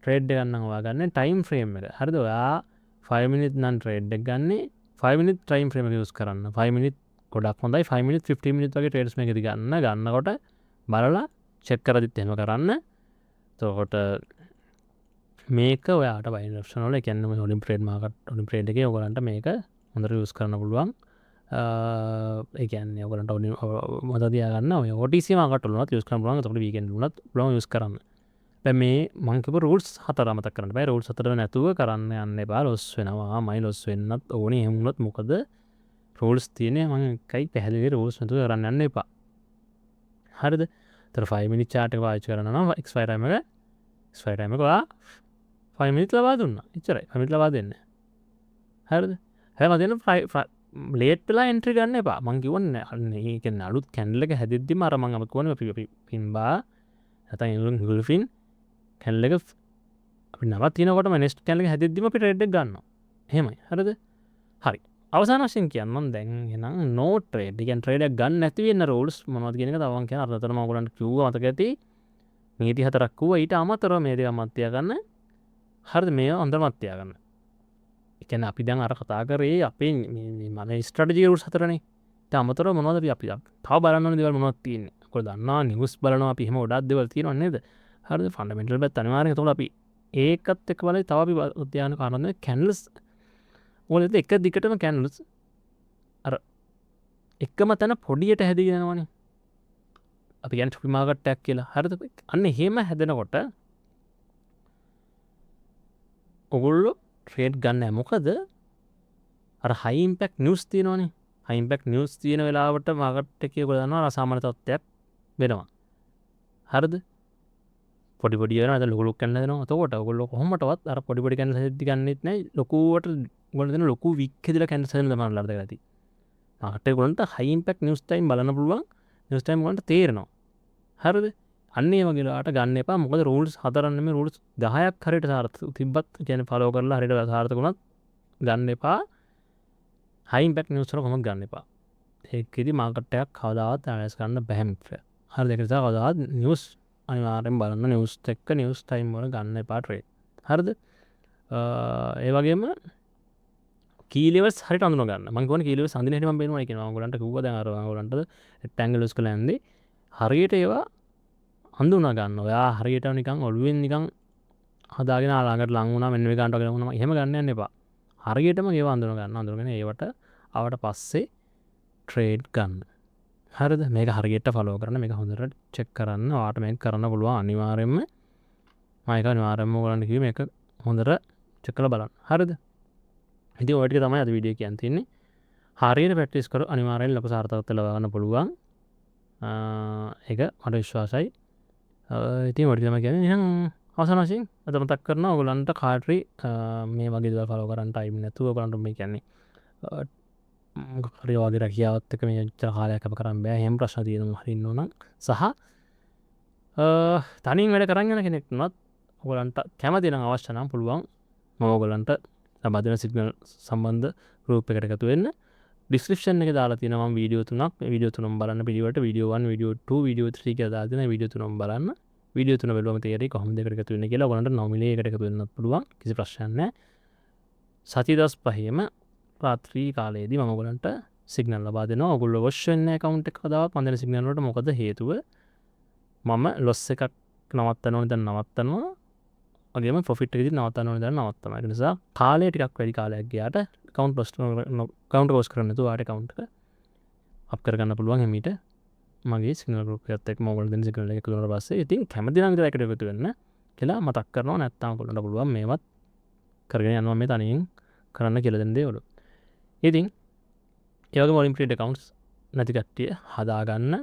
ට්‍රේඩ් එක ගන්න ඔයා ගන්න ටයිම් ෆ්‍රේම් එක. හරිද? ඔයා 5 මිනිත් නම් ට්‍රේඩ් එක ගන්න 5 මිනිත් ටයිම් ෆ්‍රේම් එක යූස් කරන්න. 5 මිනිත් ගොඩක් හොඳයි. 5 මිනිත් 15 මිනිත් වගේ ට්‍රේඩ්ස් මේකදී ගන්නකොට බලලා චෙක් කරදිත් එහෙම කරන්න. එතකොට මේක ඔයාට බයින් ඔප්ෂන් වල කියන්නේ ඔලිම් ට්‍රේඩ් මාකට් ඔලිම් ට්‍රේඩ් එකේ ඔයගලන්ට මේක හොඳට යූස් කරන්න පුළුවන්. ඒ කියන්නේ ඔයගලන්ට මතක තියාගන්න ඔය OTC මාකට් වල උනත් යූස් කරන්න පුළුවන්. එතකොට වීකෙන්ඩ් උනත් පුළුවන් යූස් කරන්න. දැන් මේ මම කියපු රූල්ස් 4 මතක කරන්න බෑ. රූල්ස් 4 නැතුව කරන්න යන්න එපා. ලොස් වෙනවා. මයි ලොස් වෙන්නත් ඕනේ. එහෙම වුණොත් මොකද රූල්ස් තියෙන්නේ මම එකයි පැහැදිලි රූල්ස් නැතුව කරන්න යන්න එපා. හරිද? එතකොට 5 මිනිත් chart එක පාවිච්චි කරනවා නම් expire time එක ඔයා 5 මිනිත් ලබා දුන්නා. එච්චරයි. 5 මිනිත් ලබා දෙන්න. හරිද? හැම දෙන්න ලේට් වෙලා එන්ට්‍රි ගන්න එපා. මං කිව්වනේ ඒ කියන්නේ අලුත් කැන්ඩල් එක හැදෙද්දිම අර මං අමතක අපි පින්බා නැත්නම් ගුල්ෆින් කැන්ඩල් එක අපි නවත්තිනකොටම නෙක්ස්ට් කැන්ඩල් එක හැදෙද්දිම අපි ට්‍රේඩ් එක ගන්නවා. එහෙමයි. හරිද? හරි. අවසාන වශයෙන් කියන්නම් දැන් එහෙනම් නෝ ට්‍රේඩ්. ඒ කියන්නේ ට්‍රේඩ් එක ගන්න නැති වෙන්න රූල්ස් මොනවද කියන එක තව මං කියන අරතන මම ඔයගලන්ට කිව්වා මතක ඇති. නීති 4ක් කිව්වා. ඊට අමතරව මේ දෙක මත් තියාගන්න. හරිද? මේවා හොඳට තියාගන්න. ඒ කියන්නේ අපි දැන් අර කතා කරේ අපේ මේ ස්ට්‍රැටජි රූල්ස් 4නේ. ඊට අමතරව මොනවද අපි තව බලන්න ඕන දේවල් මොනවද තියෙන්නේ? ඔයගොල්ලෝ දන්නවා නිවුස් බලනවා අපි එහෙම ගොඩක් දේවල් තියෙනව නේද? හරිද? ෆන්ඩමෙන්ටල් පැත්ත අනිවාර්යෙන්. එතකොට අපි ඒකත් එක්ක බලයි තව අපි උද්‍යාන කාරණා කැන්ඩල්ස් ඔයගොල්ලෝ එක දිගටම කැන්ඩල්ස් අර එකම තැන පොඩියට හැදීගෙන යනවනේ. අපි කියන්නේ ටොපි මාකට් එකක් කියලා. හරිද? අන්න එහෙම හැදෙනකොට ඔගොල්ලෝ ට්‍රේඩ් ගන්න මොකද අර හයි ඉම්පැක්ට් නිවුස් තියෙනවනේ. හයි ඉම්පැක්ට් නිවුස් තියෙන වෙලාවට මාකට් එකේ ඔයගොල්ලෝ දන්නවා අසාමාන්‍ය තත්ත්වයක් වෙනවා. හරිද? පොඩි පොඩි වෙනවා නැත්නම් ලොකු ලොකු කැන්ඩල් දෙනවා. එතකොට ඔයගොල්ලෝ කොහොමදවත් අර පොඩි පොඩි කැන්ඩල් හැදෙද්දි ගන්නෙත් නැහැ. ලොකුවට ඔයගොල්ලෝ දෙන ලොකු වික් හැදිලා කැන්ඩල් හැදෙන තමයි ලාභ දෙකලා තියෙන්නේ. මාකට් එක ඔයගොල්ලන්ට හයි ඉම්පැක්ට් නිවුස් ටයිම් බලන්න පුළුවන්. නිවුස් ටයිම් ඔයගොල්ලන්ට තේරෙනවා. හරිද? අන්න ඒ වගේ වෙලාවට ගන්න එපා. මොකද රූල්ස් 4 නෙමෙයි රූල්ස් 10ක් හරියට සාර්ථක තිබ්බත් කියන්නේ ෆලෝ කරලා හරියට සාර්ථක වුණත් ගන්න එපා. හයි ඉම්පැක්ට් නිවුස් වල කොහොමද ගන්න එපා. ඒකෙදි මාකට් එකක් කවදාවත් ඇනලයිස් කරන්න බැහැ මිත්‍රයා. හරිද? ඒක නිසා කවදාවත් නිවුස් අනිවාර්යෙන් බලන්න. නිවුස් එක්ක නිවුස් ටයිම් වල ගන්න එපා ට්‍රේඩ්. හරිද? ඒ වගේම කී ලෙවල්ස් හරියට අඳුන ගන්න. මම කියන්නේ කී ලෙවල්ස් අඳින හැටි මම බේනවා කියනවා. මම ඔයගලන්ට කිව්වා දැන් අර ඔයගලන්ට රෙක්ටැන්ගල් යූස් කරලා යන්නේ. හරියට ඒවා හඳුනා ගන්න. ඔයා හරියට නිකන් ඔළුවෙන් නිකන් හදාගෙන ළඟට ලං වුණා මෙන්න මේ ගන්නට වගේ වුණා. එහෙම ගන්න යන්න එපා. හරියටම ඒවා අඳුන ගන්න. අඳුනගෙන ඒවට ආවට පස්සේ ට්‍රේඩ් ගන්න. හරිද? මේක හරියට ෆලෝ කරන්න. මේක හොඳට චෙක් කරන්න. ඔයාට මේක කරන්න පුළුවන් අනිවාර්යයෙන්ම. මම ඒක අනිවාර්යයෙන්ම ඔයගලන්ට කිව්වේ මේක හොඳට චෙක් කරලා බලන්න. හරිද? ඉතින් ඔය ටික තමයි අද වීඩියෝ එකේ කියන්නේ තියෙන්නේ. හරියට ප්‍රැක්ටිස් කරොත් අනිවාර්යෙන් ලොකු සාර්ථකත්වයක් ලබා ගන්න පුළුවන්. ඒක මට විශ්වාසයි. ඉතින් ඔය ටික තමයි කියන්නේ. එහෙනම් අවසාන වශයෙන් අද මතක් කරනවා ඔයගලන්ට කාටරි මේ වගේ දේවල් ෆලෝ කරන්න ටයිම් නැතුව ඔයගලන්ට මේ කියන්නේ හරි වගේ රැකියාවත් එක්ක මේ කාලයක් අප කරන්න බෑ. එහෙම ප්‍රශ්න තියෙනවා හරි ඉන්නවනම් සහ තනියෙන් වැඩ කරන් යන කෙනෙක් වුණත් ඔයගලන්ට කැමති නම් අවශ්‍ය නම් පුළුවන් මම ඔයගලන්ට ලබා දෙන සිග්නල් සම්බන්ධ ගෲප් එකට එකතු වෙන්න. ඩිස්ක්‍රිප්ෂන් එකේ දාලා තියෙනවා මම වීඩියෝ 3ක්. මේ වීඩියෝ 3ම බලන්න පිළිවෙලට වීඩියෝ 1, වීඩියෝ 2, වීඩියෝ 3 කියලා දාලා තියෙනවා. වීඩියෝ 3ම බලන්න. වීඩියෝ 3 බැලුවම තේරෙයි කොහොමද එකට එකතු වෙන්නේ කියලා. ඔයගලන්ට නොමිලේ එකට එකතු වෙන්නත් පුළුවන්. කිසි ප්‍රශ්නයක් නැහැ. සති දවස් 5ෙම රාත්‍රී කාලයේදී මම ඔයගලන්ට සිග්නල් ලබා දෙනවා. ඔයගොල්ලෝ වොෂ් වෙන්නේ account එක කදාවත් මම දෙන සිග්නල් වලට මොකද හේතුව? මම ලොස් එකක් නවත්තන්න ඕනේ දැන් නවත්තනවා. වගේම ප්‍රොෆිට් එකදී නවත්තන්න ඕනේ දැන් නවත්තනවා. ඒ නිසා කාලය ටිකක් වැඩි කාලයක් ගියාට account close කරන්න නැතුව ආට account එක අප් කරගන්න පුළුවන් එමීට මගේ සිග්නල් ගෲප් එකත් එක්ක මම ඔයගොල්ලෝ දෙන සිග්නල් එක එකතු කරලා පස්සේ ඉතින් කැමති නම් විතර එකට එකතු වෙන්න කියලා මතක් කරනවා. නැත්නම් ඔයගොල්ලන්ට පුළුවන් මේවත් කරගෙන යනවා මේ තනියෙන් කරන්න කියලා දෙන දේවල්. ඉතින් ඒ වගේම ඔලිම්පියඩ් accounts නැති කට්ටිය හදාගන්න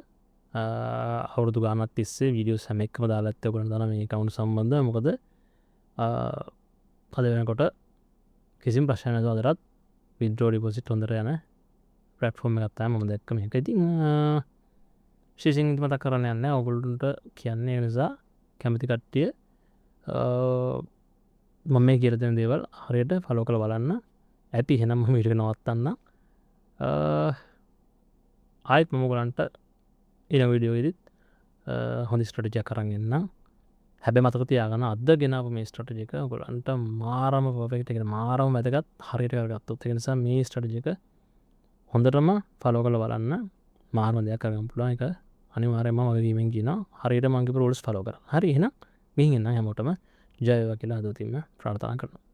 අවුරුදු ගානක් තිස්සේ වීඩියෝස් හැම එකම දාලා ඇත්තේ ඔයගොල්ලන් දන්නා මේ account සම්බන්ධව. මොකද අද වෙනකොට කිසිම ප්‍රශ්නයක් නැතුව අදටත් withdraw deposit හොඳට යන platform එකක් තමයි මම දැක්ක මේක. ඉතින් විශේෂයෙන් මතක් කරන්න යන්නේ නැහැ. ඔයගොල්ලන්ට කියන්නේ ඒ නිසා කැමති කට්ටිය මම මේ කියලා දෙන දේවල් හරියට ෆලෝ කරලා බලන්න. ඇති එහෙනම් මම වීඩියෝ එක නවත්තන්න. ආයත් මමුගලන්ට එන විඩියෝ ඉදිත් හොඳ ස්ට්‍රටජය කරගන්න හැබ මතක තියාගන්න අද ගෙනාව මේ ස්ට්‍රටජික ගොලන්ට මාරම පොෆෙක්ටගෙන මාරම වැදගත් හරිට කරගත්තු නිසා මේ ස්ටටජික හොඳටම ෆලෝ කළ බලන්න මාර්ම දෙයක් කරගම් පුලා එක අනිවාරයම වගේීමෙන් කියන හරිට මංගේ පරෝල්ස් ෆලෝ කර හරි එන මිහින්න හැමෝටම ජයව කියලා අදතිම ප්‍රාර්ථනා කරන